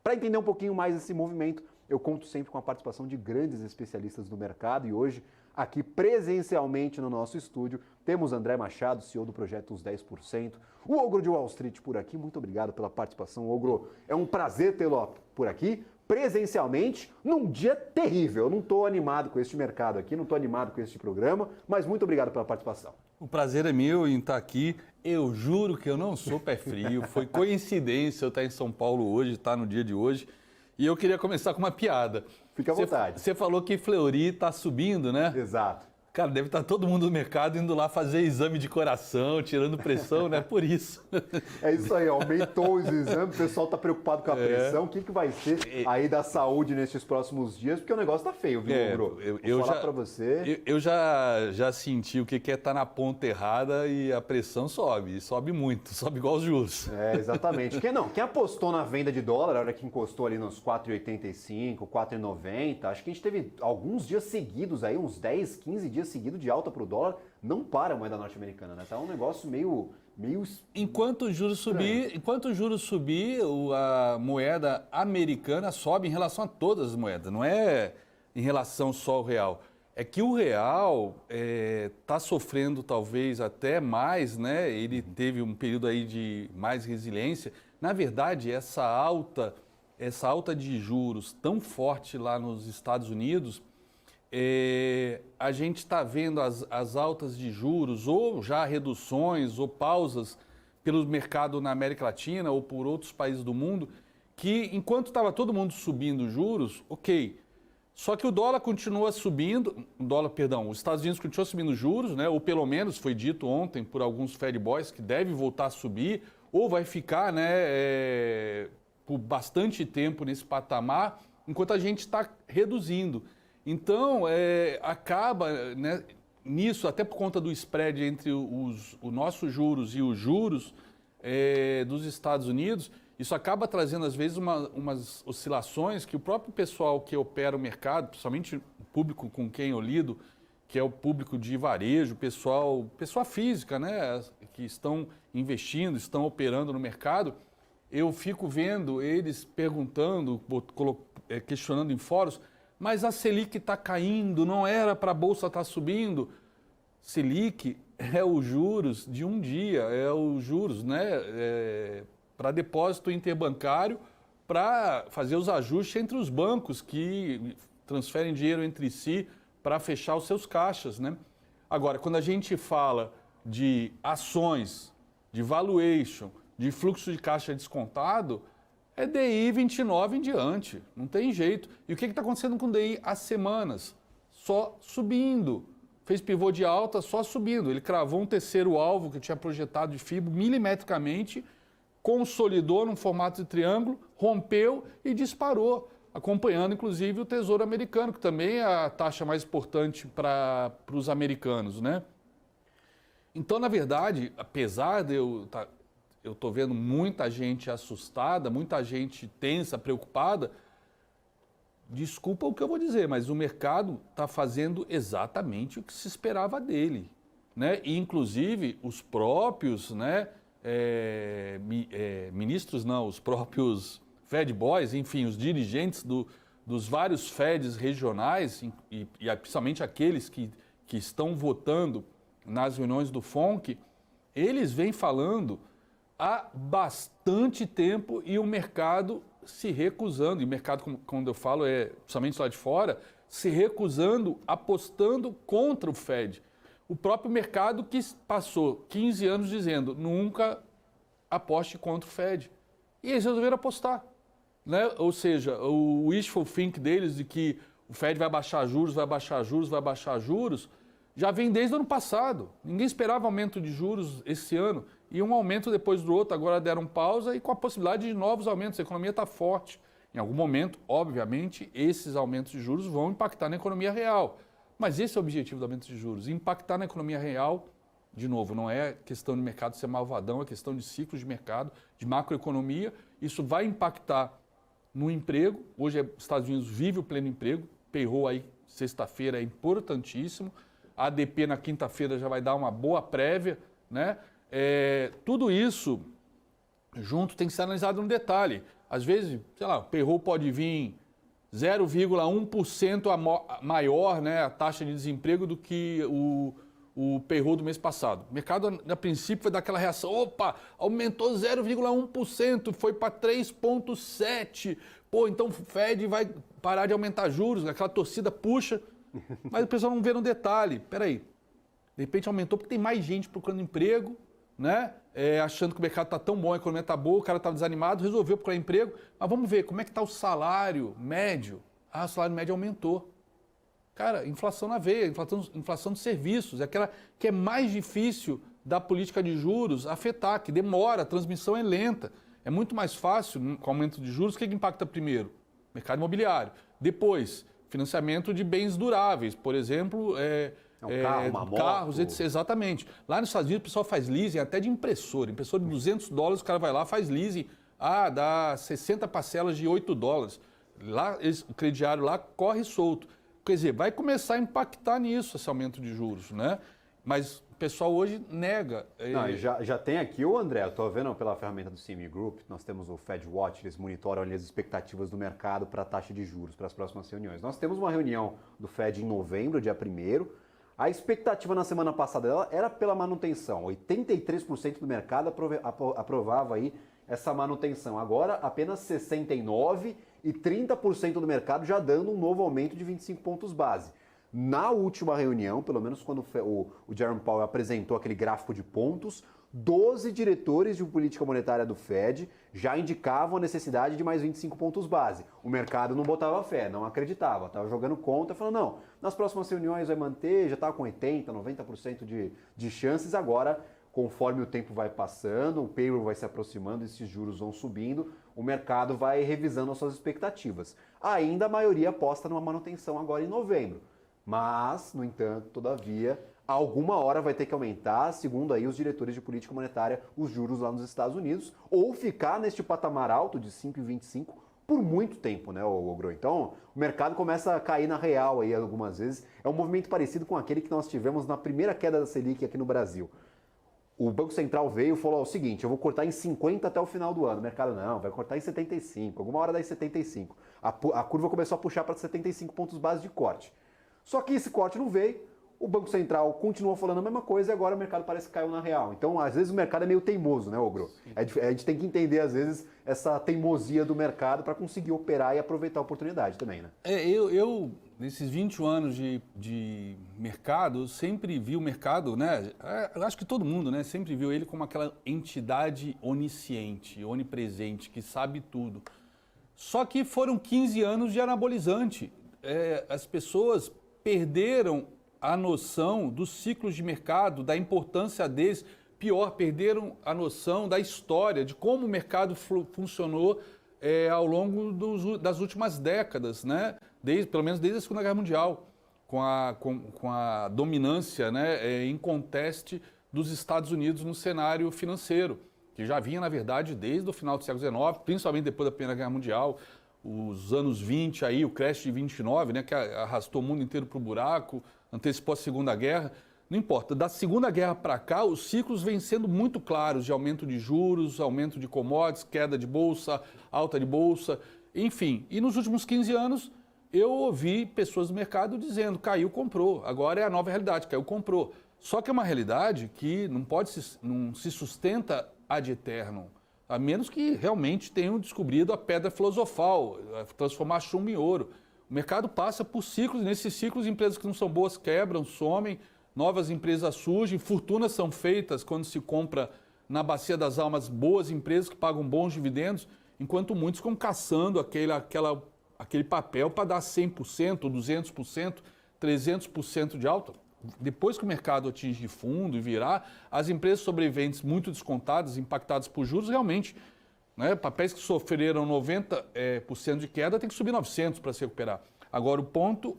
Para entender um pouquinho mais esse movimento, eu conto sempre com a participação de grandes especialistas do mercado e hoje, aqui presencialmente no nosso estúdio, temos André Machado, CEO do projeto Os 10%, o Ogro de Wall Street por aqui. Muito obrigado pela participação, Ogro. É um prazer tê-lo por aqui, presencialmente, num dia terrível. Eu não estou animado com este mercado aqui, não estou animado com este programa, mas muito obrigado pela participação. O prazer é meu em estar aqui. Eu juro que eu não sou pé frio. Foi coincidência eu estar em São Paulo hoje, estar no dia de hoje. E eu queria começar com uma piada. Fica à vontade. Você falou que Fleury está subindo, né? Exato. Cara, deve estar todo mundo no mercado indo lá fazer exame de coração, tirando pressão, né? Por isso. É isso aí, aumentou os exames, o pessoal está preocupado com a pressão. O que vai ser aí da saúde nesses próximos dias? Porque o negócio tá feio, viu, Bro? Vou falar para você. Eu já senti o que é estar na ponta errada e a pressão sobe, e sobe muito, sobe igual os juros. É, exatamente. Quem apostou na venda de dólar, a hora que encostou ali nos 4,85, 4,90, acho que a gente teve alguns dias seguidos aí, uns 10, 15 dias seguido de alta para o dólar, não para a moeda norte-americana, né? Tá um negócio meio enquanto o juros subir, a moeda americana sobe em relação a todas as moedas, não é em relação só ao real. É que o real está sofrendo talvez até mais, né? Ele teve um período aí de mais resiliência. Na verdade, essa alta de juros tão forte lá nos Estados Unidos, a gente está vendo as altas de juros, ou já reduções, ou pausas pelo mercado na América Latina ou por outros países do mundo, que enquanto estava todo mundo subindo juros, ok. Só que o dólar continua subindo, os Estados Unidos continuam subindo juros, né? Ou pelo menos foi dito ontem por alguns Fed Boys que deve voltar a subir, ou vai ficar, né, por bastante tempo nesse patamar, enquanto a gente está reduzindo. Então, acaba, né, nisso, até por conta do spread entre os nossos juros e os juros dos Estados Unidos, isso acaba trazendo, às vezes, umas oscilações que o próprio pessoal que opera o mercado, principalmente o público com quem eu lido, que é o público de varejo, pessoa física, né, que estão investindo, estão operando no mercado, eu fico vendo eles perguntando, questionando em fóruns, mas a Selic está caindo, não era para a Bolsa estar subindo. Selic é os juros de um dia, é os juros, né, para depósito interbancário, para fazer os ajustes entre os bancos que transferem dinheiro entre si para fechar os seus caixas, né? Agora, quando a gente fala de ações, de valuation, de fluxo de caixa descontado, é DI 29 em diante, não tem jeito. E o que está acontecendo com o DI há semanas? Só subindo. Fez pivô de alta, só subindo. Ele cravou um terceiro alvo que eu tinha projetado de FIBO milimetricamente, consolidou num formato de triângulo, rompeu e disparou, acompanhando inclusive o Tesouro Americano, que também é a taxa mais importante para os americanos, né? Então, na verdade, apesar de eu estou vendo muita gente assustada, muita gente tensa, preocupada. Desculpa o que eu vou dizer, mas o mercado está fazendo exatamente o que se esperava dele, né? E, inclusive, os próprios, né, ministros, não, os próprios Fed Boys, enfim, os dirigentes dos vários Feds regionais, e principalmente aqueles que estão votando nas reuniões do FONC, eles vêm falando há bastante tempo e o mercado se recusando, e o mercado, quando eu falo, principalmente lá de fora, se recusando, apostando contra o Fed. O próprio mercado que passou 15 anos dizendo, nunca aposte contra o Fed. E eles resolveram apostar, né? Ou seja, o wishful think deles de que o Fed vai baixar juros, vai baixar juros, vai baixar juros, já vem desde o ano passado. Ninguém esperava aumento de juros esse ano. E um aumento depois do outro, agora deram pausa e com a possibilidade de novos aumentos. A economia está forte. Em algum momento, obviamente, esses aumentos de juros vão impactar na economia real. Mas esse é o objetivo do aumento de juros. Impactar na economia real, de novo, não é questão de mercado ser malvadão, é questão de ciclos de mercado, de macroeconomia. Isso vai impactar no emprego. Hoje, os Estados Unidos vive o pleno emprego. Payroll aí, sexta-feira, é importantíssimo. A ADP na quinta-feira já vai dar uma boa prévia, né? Tudo isso junto tem que ser analisado no detalhe. Às vezes, sei lá, o payroll pode vir 0,1% maior, né, a taxa de desemprego do que o payroll do mês passado. O mercado, a princípio, vai dar aquela reação, opa, aumentou 0,1%, foi para 3,7%. Pô, então o Fed vai parar de aumentar juros, aquela torcida puxa, mas o pessoal não vê no detalhe. Peraí, de repente aumentou porque tem mais gente procurando emprego, né? Achando que o mercado está tão bom, a economia está boa, o cara estava desanimado, resolveu procurar emprego. Mas vamos ver, como é que está o salário médio? Ah, o salário médio aumentou. Cara, inflação na veia, inflação de serviços, é aquela que é mais difícil da política de juros afetar, que demora, a transmissão é lenta. É muito mais fácil, com o aumento de juros, o que impacta primeiro? Mercado imobiliário. Depois, financiamento de bens duráveis, por exemplo, um carro, uma moto. Carros, etc. Exatamente. Lá nos Estados Unidos o pessoal faz leasing até de impressora. Impressora de $200, o cara vai lá, faz leasing. Ah, dá 60 parcelas de $8. Lá, o crediário lá corre solto. Quer dizer, vai começar a impactar nisso, esse aumento de juros, né? Mas o pessoal hoje nega. Não, e já tem aqui o André, eu estou vendo pela ferramenta do CME Group, nós temos o Fed Watch, eles monitoram ali as expectativas do mercado para a taxa de juros, para as próximas reuniões. Nós temos uma reunião do Fed em novembro, dia 1º. A expectativa na semana passada dela era pela manutenção. 83% do mercado aprovava aí essa manutenção. Agora, apenas 69% e 30% do mercado já dando um novo aumento de 25 pontos base. Na última reunião, pelo menos quando o Jerome Powell apresentou aquele gráfico de pontos, 12 diretores de política monetária do Fed já indicavam a necessidade de mais 25 pontos base. O mercado não botava fé, não acreditava, estava jogando conta, falando, não, nas próximas reuniões vai manter, já estava com 80%, 90% de chances, agora, conforme o tempo vai passando, o payroll vai se aproximando, esses juros vão subindo, o mercado vai revisando as suas expectativas. Ainda a maioria aposta numa manutenção agora em novembro. Mas, no entanto, todavia, alguma hora vai ter que aumentar, segundo aí os diretores de política monetária, os juros lá nos Estados Unidos, ou ficar neste patamar alto de 5,25 por muito tempo, né, Ogro? Então, o mercado começa a cair na real aí algumas vezes. É um movimento parecido com aquele que nós tivemos na primeira queda da Selic aqui no Brasil. O Banco Central veio e falou o seguinte, eu vou cortar em 50 até o final do ano. O mercado, não, vai cortar em 75, alguma hora dá em 75. A curva começou a puxar para 75 pontos base de corte. Só que esse corte não veio, o Banco Central continuou falando a mesma coisa e agora o mercado parece que caiu na real. Então, às vezes o mercado é meio teimoso, né, Ogro? A gente tem que entender, às vezes, essa teimosia do mercado para conseguir operar e aproveitar a oportunidade também, né? Eu nesses 21 anos de mercado, eu sempre vi o mercado, né? Eu acho que todo mundo, né? Sempre viu ele como aquela entidade onisciente, onipresente, que sabe tudo. Só que foram 15 anos de anabolizante. As pessoas perderam a noção dos ciclos de mercado, da importância deles. Pior, perderam a noção da história, de como o mercado funcionou ao longo das últimas décadas, né? Pelo menos desde a Segunda Guerra Mundial, com a dominância, né, inconteste dos Estados Unidos no cenário financeiro, que já vinha, na verdade, desde o final do século XIX, principalmente depois da Primeira Guerra Mundial, os anos 20, aí, o crash de 29, né, que arrastou o mundo inteiro para o buraco, antecipou a Segunda Guerra. Não importa, da Segunda Guerra para cá, os ciclos vêm sendo muito claros de aumento de juros, aumento de commodities, queda de bolsa, alta de bolsa, enfim. E nos últimos 15 anos, eu ouvi pessoas do mercado dizendo, caiu, comprou. Agora é a nova realidade, caiu, comprou. Só que é uma realidade que não se sustenta ad eternum, a menos que realmente tenham descobrido a pedra filosofal, transformar chumbo em ouro. O mercado passa por ciclos, e nesses ciclos empresas que não são boas quebram, somem, novas empresas surgem, fortunas são feitas quando se compra na bacia das almas boas empresas que pagam bons dividendos, enquanto muitos ficam caçando aquele papel para dar 100%, 200%, 300% de alta. Depois que o mercado atinge fundo e virar, as empresas sobreviventes muito descontadas, impactadas por juros, realmente, né, papéis que sofreram 90% de queda, tem que subir 900% para se recuperar. Agora, o ponto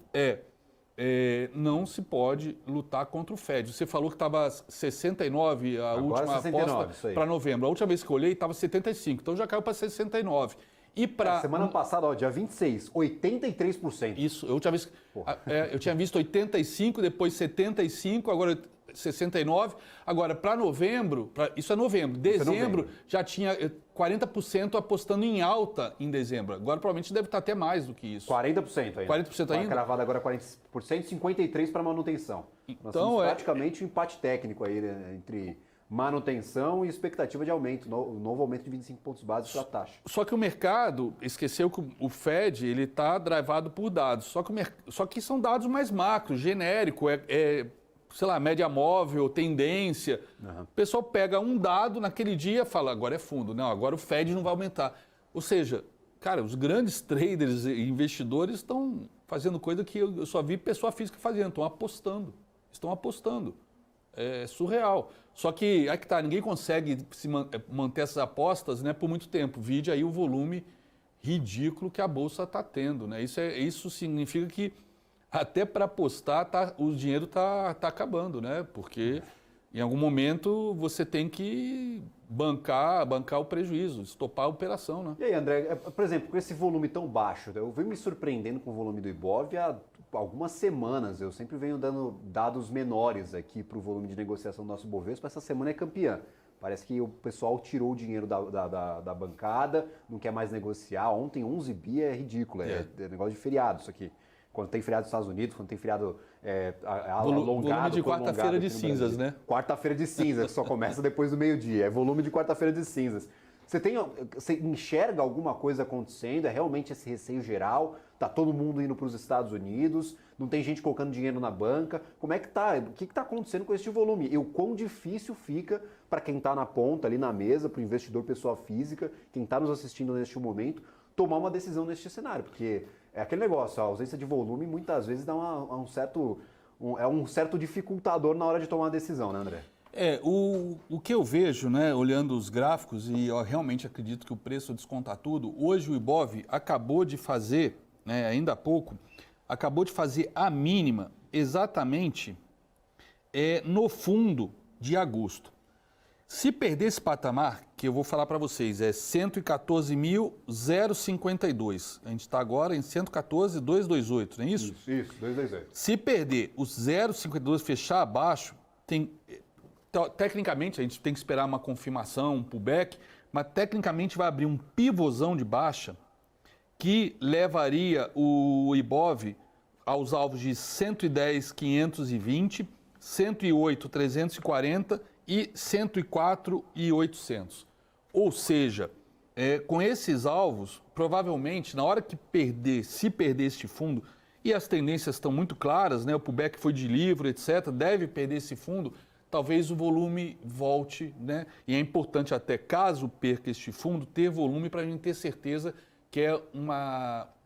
não se pode lutar contra o Fed. Você falou que estava 69, a agora última 69, aposta para novembro. A última vez que eu olhei estava 75, então já caiu para 69. E para semana passada, dia 26, 83%. Isso, eu tinha visto 85, depois 75, agora 69. Agora, para novembro, isso é novembro, dezembro já tinha 40% apostando em alta em dezembro. Agora provavelmente deve estar até mais do que isso. 40% ainda. 40% ainda? Cravado agora 40%, 53% para manutenção. Nós temos praticamente um empate técnico aí, né, entre manutenção e expectativa de aumento, novo aumento de 25 pontos básicos para a taxa. Só que o mercado esqueceu que o Fed ele está drivado por dados. Só que são dados mais macros, genérico, sei lá, média móvel, tendência. Uhum. O pessoal pega um dado naquele dia e fala, agora é fundo. Não, agora o Fed não vai aumentar. Ou seja, cara, os grandes traders e investidores estão fazendo coisa que eu só vi pessoa física fazendo, estão apostando. É surreal. Só que, aí que tá, ninguém consegue manter essas apostas, né, por muito tempo. Vide aí o volume ridículo que a Bolsa está tendo, né? Isso significa que até para apostar o dinheiro está acabando, né? Porque em algum momento você tem que bancar o prejuízo, estopar a operação, né? E aí, André, por exemplo, com esse volume tão baixo, eu venho me surpreendendo com o volume do Ibov há algumas semanas. Eu sempre venho dando dados menores aqui para o volume de negociação do nosso Bovespa. Essa semana é campeã. Parece que o pessoal tirou o dinheiro da bancada, não quer mais negociar. Ontem 11 bi é ridículo, é negócio de feriado isso aqui. Quando tem feriado nos Estados Unidos, quando tem feriado alongado. Volume de quarta-feira de cinzas, né? Quarta-feira de cinzas, que só começa depois do meio-dia. É volume de quarta-feira de cinzas. Você enxerga alguma coisa acontecendo? É realmente esse receio geral? Tá todo mundo indo para os Estados Unidos? Não tem gente colocando dinheiro na banca? Como é que tá? O que está acontecendo com este volume? E o quão difícil fica para quem está na ponta, ali na mesa, para o investidor pessoa física, quem está nos assistindo neste momento, tomar uma decisão neste cenário? Porque é aquele negócio, a ausência de volume muitas vezes dá um certo dificultador na hora de tomar uma decisão, né, André? O que eu vejo, né, olhando os gráficos, e eu realmente acredito que o preço desconta tudo, hoje o Ibov acabou de fazer, né, ainda há pouco, acabou de fazer a mínima exatamente no fundo de agosto. Se perder esse patamar, que eu vou falar para vocês, é 114.052. A gente está agora em 114.228, não é isso? Isso, 228. Se perder os 0,52 fechar abaixo, tecnicamente a gente tem que esperar uma confirmação, um pullback, mas tecnicamente vai abrir um pivôzão de baixa que levaria o Ibov aos alvos de 110.520, 108.340 e 104.800. Ou seja, com esses alvos, provavelmente, na hora que se perder este fundo, e as tendências estão muito claras, né? O pullback foi de livro, etc., deve perder esse fundo, talvez o volume volte, né? E é importante até, caso perca este fundo, ter volume para a gente ter certeza que é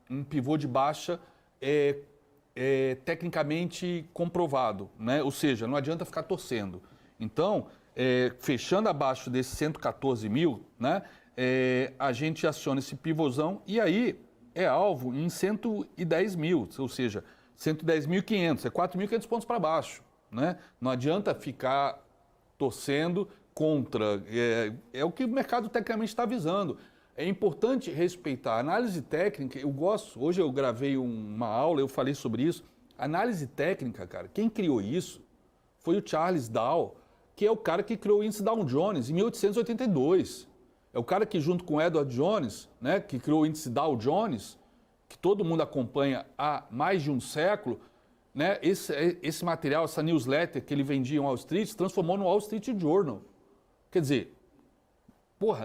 um pivô de baixa tecnicamente comprovado, né? Ou seja, não adianta ficar torcendo. Então, fechando abaixo desses 114 mil, né, a gente aciona esse pivôzão e aí é alvo em 110 mil, ou seja, 110.500, 4.500 pontos para baixo. Né? Não adianta ficar torcendo contra, é o que o mercado tecnicamente está avisando. É importante respeitar a análise técnica. Hoje eu gravei uma aula, eu falei sobre isso. Análise técnica, cara, quem criou isso foi o Charles Dow, que é o cara que criou o índice Dow Jones em 1882. É o cara que, junto com Edward Jones, né, que criou o índice Dow Jones, que todo mundo acompanha há mais de um século, né, esse material, essa newsletter que ele vendia em Wall Street, se transformou no Wall Street Journal. Quer dizer,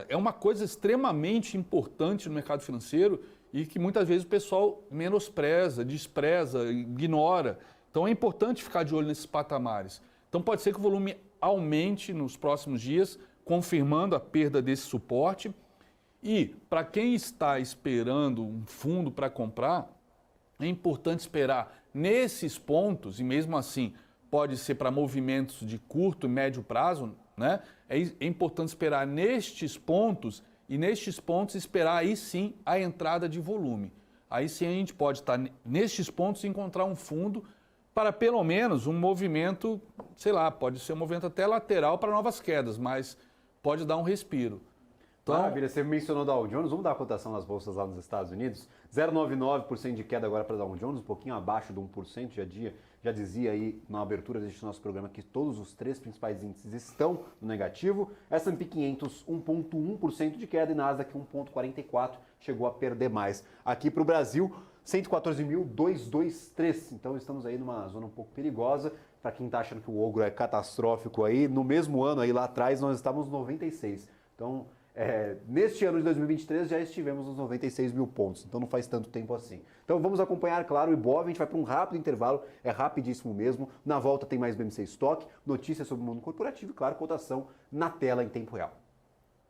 é uma coisa extremamente importante no mercado financeiro e que muitas vezes o pessoal menospreza, despreza, ignora. Então é importante ficar de olho nesses patamares. Então pode ser que o volume aumente nos próximos dias, confirmando a perda desse suporte. E para quem está esperando um fundo para comprar, é importante esperar nesses pontos, e mesmo assim pode ser para movimentos de curto e médio prazo, né? É importante esperar nestes pontos e nestes pontos esperar aí sim a entrada de volume. Aí sim a gente pode estar nestes pontos e encontrar um fundo para pelo menos um movimento, sei lá, pode ser um movimento até lateral para novas quedas, mas pode dar um respiro. Então, maravilha, você mencionou Dow Jones, vamos dar a cotação nas bolsas lá nos Estados Unidos. 0,99% de queda agora para Dow Jones, um pouquinho abaixo de 1%, já dizia aí na abertura deste nosso programa que todos os três principais índices estão no negativo. S&P 500, 1,1% de queda e Nasdaq 1,44%, chegou a perder mais. Aqui para o Brasil, 114.223, então estamos aí numa zona um pouco perigosa. Para quem está achando que o ogro é catastrófico aí, no mesmo ano aí lá atrás nós estávamos 96. Então, neste ano de 2023 já estivemos nos 96 mil pontos, então não faz tanto tempo assim. Então vamos acompanhar, claro, o Ibov, a gente vai para um rápido intervalo, é rapidíssimo mesmo. Na volta tem mais BMC Stock, notícias sobre o mundo corporativo e, claro, cotação na tela em tempo real.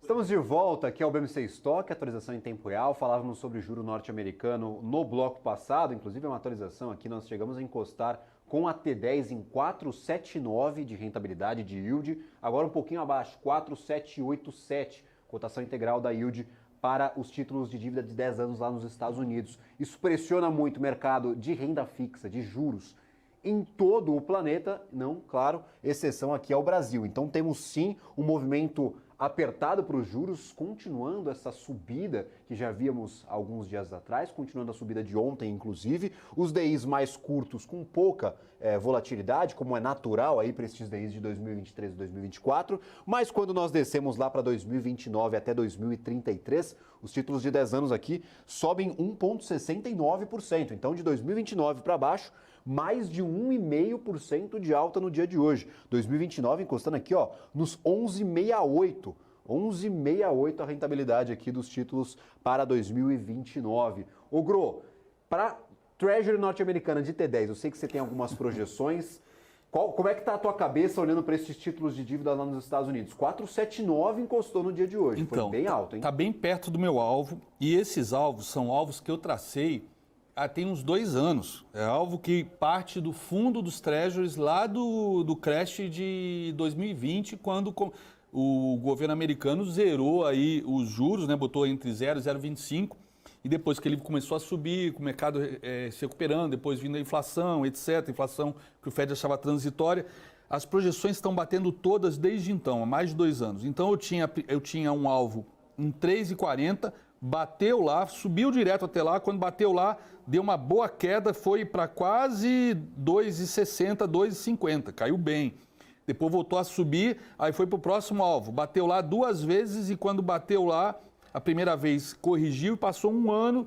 Estamos de volta aqui ao BMC Stock, atualização em tempo real. Falávamos sobre o juro norte-americano no bloco passado, inclusive é uma atualização aqui, nós chegamos a encostar com a T10 em 4,79 de rentabilidade de yield, agora um pouquinho abaixo, 4,787. Cotação integral da yield para os títulos de dívida de 10 anos lá nos Estados Unidos. Isso pressiona muito o mercado de renda fixa, de juros, em todo o planeta, não, claro, exceção aqui ao Brasil. Então temos sim um movimento apertado para os juros, continuando essa subida que já víamos alguns dias atrás, continuando a subida de ontem, inclusive. Os DIs mais curtos, com pouca volatilidade, como é natural aí para esses DIs de 2023 e 2024, mas quando nós descemos lá para 2029 até 2033, os títulos de 10 anos aqui sobem 1,69%. Então, de 2029 para baixo, mais de 1,5% de alta no dia de hoje. 2029 encostando aqui, ó, nos 11,68. 11,68 a rentabilidade aqui dos títulos para 2029. Ô Gro, para Treasury norte-americana de T10, eu sei que você tem algumas projeções. Como é que está a tua cabeça olhando para esses títulos de dívida lá nos Estados Unidos? 4,79 encostou no dia de hoje, então, foi bem alto, hein? Está bem perto do meu alvo e esses alvos são alvos que eu tracei tem uns 2 anos. É alvo que parte do fundo dos treasuries lá do crash de 2020, quando o governo americano zerou aí os juros, né, botou entre 0 e 0,25, e depois que ele começou a subir, com o mercado se recuperando, depois vindo a inflação, etc., inflação que o Fed achava transitória, as projeções estão batendo todas desde então, há mais de 2 anos. Então eu tinha um alvo em 3,40, bateu lá, subiu direto até lá, quando bateu lá, deu uma boa queda, foi para quase 2,60, 2,50, caiu bem. Depois voltou a subir, aí foi para o próximo alvo, bateu lá 2 vezes e quando bateu lá, a primeira vez corrigiu e passou 1 ano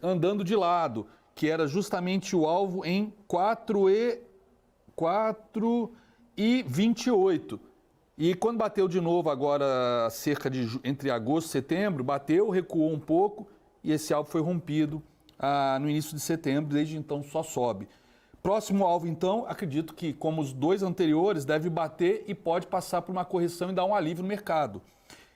andando de lado, que era justamente o alvo em 4,28. E quando bateu de novo agora, entre agosto e setembro, bateu, recuou um pouco e esse alvo foi rompido no início de setembro, desde então só sobe. Próximo alvo, então, acredito que, como os 2 anteriores, deve bater e pode passar por uma correção e dar um alívio no mercado.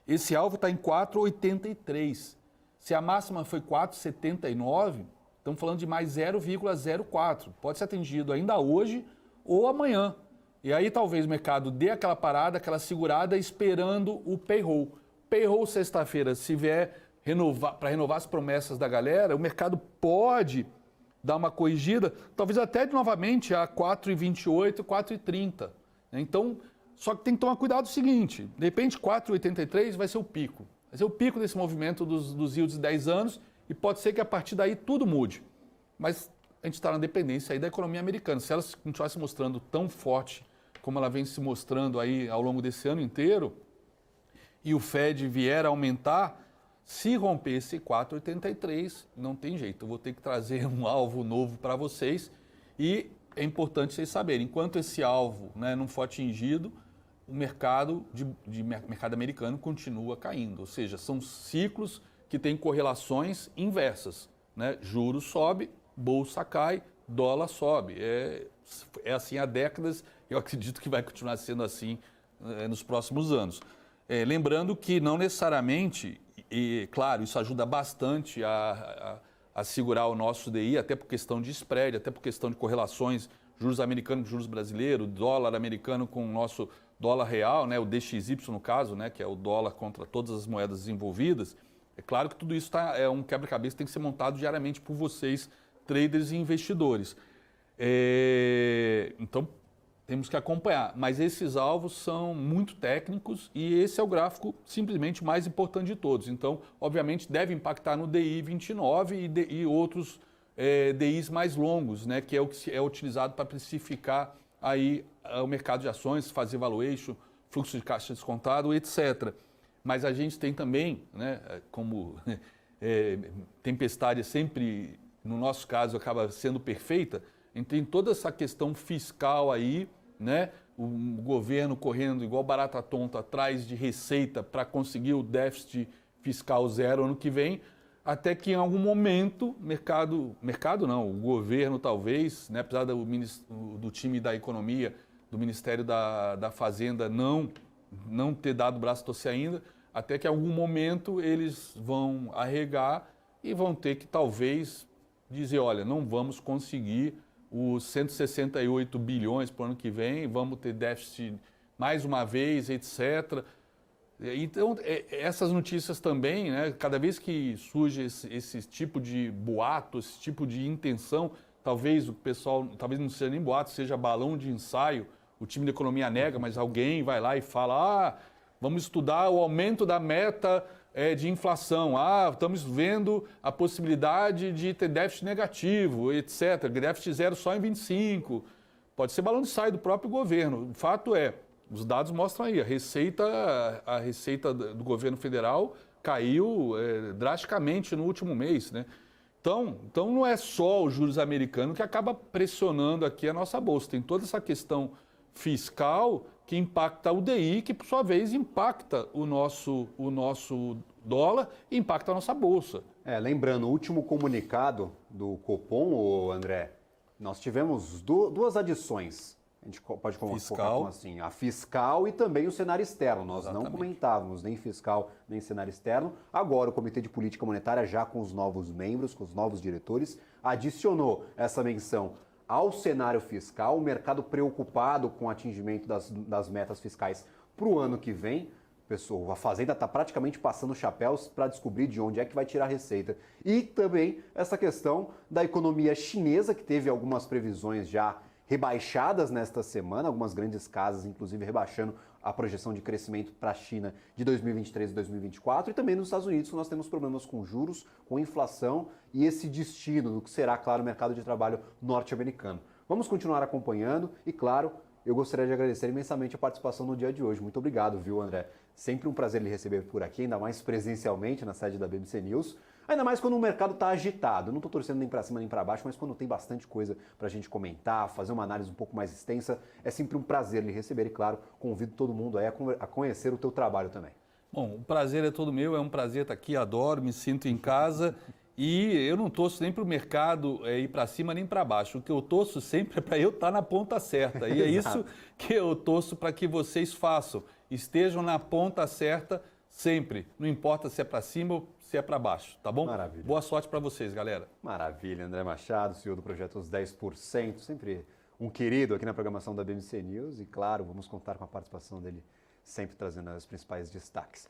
Esse alvo está em 4,83. Se a máxima foi 4,79, estamos falando de mais 0,04. Pode ser atingido ainda hoje ou amanhã. E aí talvez o mercado dê aquela parada, aquela segurada, esperando o payroll. Payroll sexta-feira, se vier para renovar as promessas da galera, o mercado pode dar uma corrigida, talvez até novamente a 4,28, 4,30. Então, só que tem que tomar cuidado o seguinte, de repente 4,83 vai ser o pico. Vai ser o pico desse movimento dos yields de 10 anos e pode ser que a partir daí tudo mude. Mas a gente está na dependência aí da economia americana. Se ela continuar se mostrando tão forte como ela vem se mostrando aí ao longo desse ano inteiro, e o Fed vier a aumentar, se romper esse 4,83, não tem jeito. Eu vou ter que trazer um alvo novo para vocês e é importante vocês saberem, enquanto esse alvo, né, não for atingido, o mercado mercado americano continua caindo. Ou seja, são ciclos que têm correlações inversas, né? Juros sobe, bolsa cai, dólar sobe. É assim há décadas, eu acredito que vai continuar sendo assim nos próximos anos. Lembrando que não necessariamente, e claro, isso ajuda bastante a segurar o nosso DI, até por questão de spread, até por questão de correlações, juros americanos com juros brasileiros, dólar americano com o nosso dólar real, né, o DXY no caso, né, que é o dólar contra todas as moedas desenvolvidas. É claro que tudo isso é um quebra-cabeça que tem que ser montado diariamente por vocês, traders e investidores. Então, temos que acompanhar. Mas esses alvos são muito técnicos e esse é o gráfico simplesmente mais importante de todos. Então, obviamente, deve impactar no DI 29 e outros DIs mais longos, né, que é o que é utilizado para precificar aí o mercado de ações, fazer valuation, fluxo de caixa descontado, etc. Mas a gente tem também, né, como tempestade sempre, no nosso caso, acaba sendo perfeita, a gente tem toda essa questão fiscal aí, né, o governo correndo igual barata tonta atrás de receita para conseguir o déficit fiscal zero ano que vem, até que em algum momento, o governo talvez, né, apesar do time da economia, do Ministério da Fazenda não ter dado o braço a torcer ainda, até que em algum momento eles vão arregar e vão ter que talvez dizer, olha, não vamos conseguir os 168 bilhões para o ano que vem, vamos ter déficit mais uma vez, etc. Então, essas notícias também, né, cada vez que surge esse tipo de boato, esse tipo de intenção, talvez o pessoal, talvez não seja nem boato, seja balão de ensaio, o time de economia nega, mas alguém vai lá e fala, vamos estudar o aumento da meta de inflação, estamos vendo a possibilidade de ter déficit negativo, etc., déficit zero só em 25, pode ser balão de ensaio do próprio governo. O fato é, os dados mostram aí, a receita do governo federal caiu drasticamente no último mês, né? Então não é só os juros americanos que acaba pressionando aqui a nossa bolsa, tem toda essa questão fiscal que impacta o DI, que por sua vez impacta o nosso dólar e impacta a nossa bolsa. Lembrando, o último comunicado do Copom, André, nós tivemos duas adições. A gente pode colocar como assim, a fiscal e também o cenário externo. Nós não comentávamos nem fiscal nem cenário externo. Agora o Comitê de Política Monetária, já com os novos membros, com os novos diretores, adicionou essa menção ao cenário fiscal, o mercado preocupado com o atingimento das metas fiscais para o ano que vem. A Fazenda está praticamente passando chapéus para descobrir de onde é que vai tirar a receita. E também essa questão da economia chinesa, que teve algumas previsões já rebaixadas nesta semana, algumas grandes casas, inclusive, rebaixando a projeção de crescimento para a China de 2023 e 2024. E também nos Estados Unidos, nós temos problemas com juros, com inflação e esse destino do que será, claro, o mercado de trabalho norte-americano. Vamos continuar acompanhando e, claro, eu gostaria de agradecer imensamente a participação no dia de hoje. Muito obrigado, viu, André? Sempre um prazer lhe receber por aqui, ainda mais presencialmente na sede da BMC News. Ainda mais quando o mercado está agitado. Não estou torcendo nem para cima nem para baixo, mas quando tem bastante coisa para a gente comentar, fazer uma análise um pouco mais extensa, é sempre um prazer lhe receber e, claro, convido todo mundo aí a conhecer o teu trabalho também. Bom, o prazer é todo meu, é um prazer estar aqui, adoro, me sinto em casa e eu não torço nem para o mercado ir para cima nem para baixo. O que eu torço sempre é para eu estar na ponta certa e é isso que eu torço para que vocês façam. Estejam na ponta certa sempre, não importa se é para cima ou se é para baixo, tá bom? Maravilha. Boa sorte para vocês, galera. Maravilha, André Machado, CEO do projeto Os 10%, sempre um querido aqui na programação da BMC News e, claro, vamos contar com a participação dele sempre trazendo os principais destaques.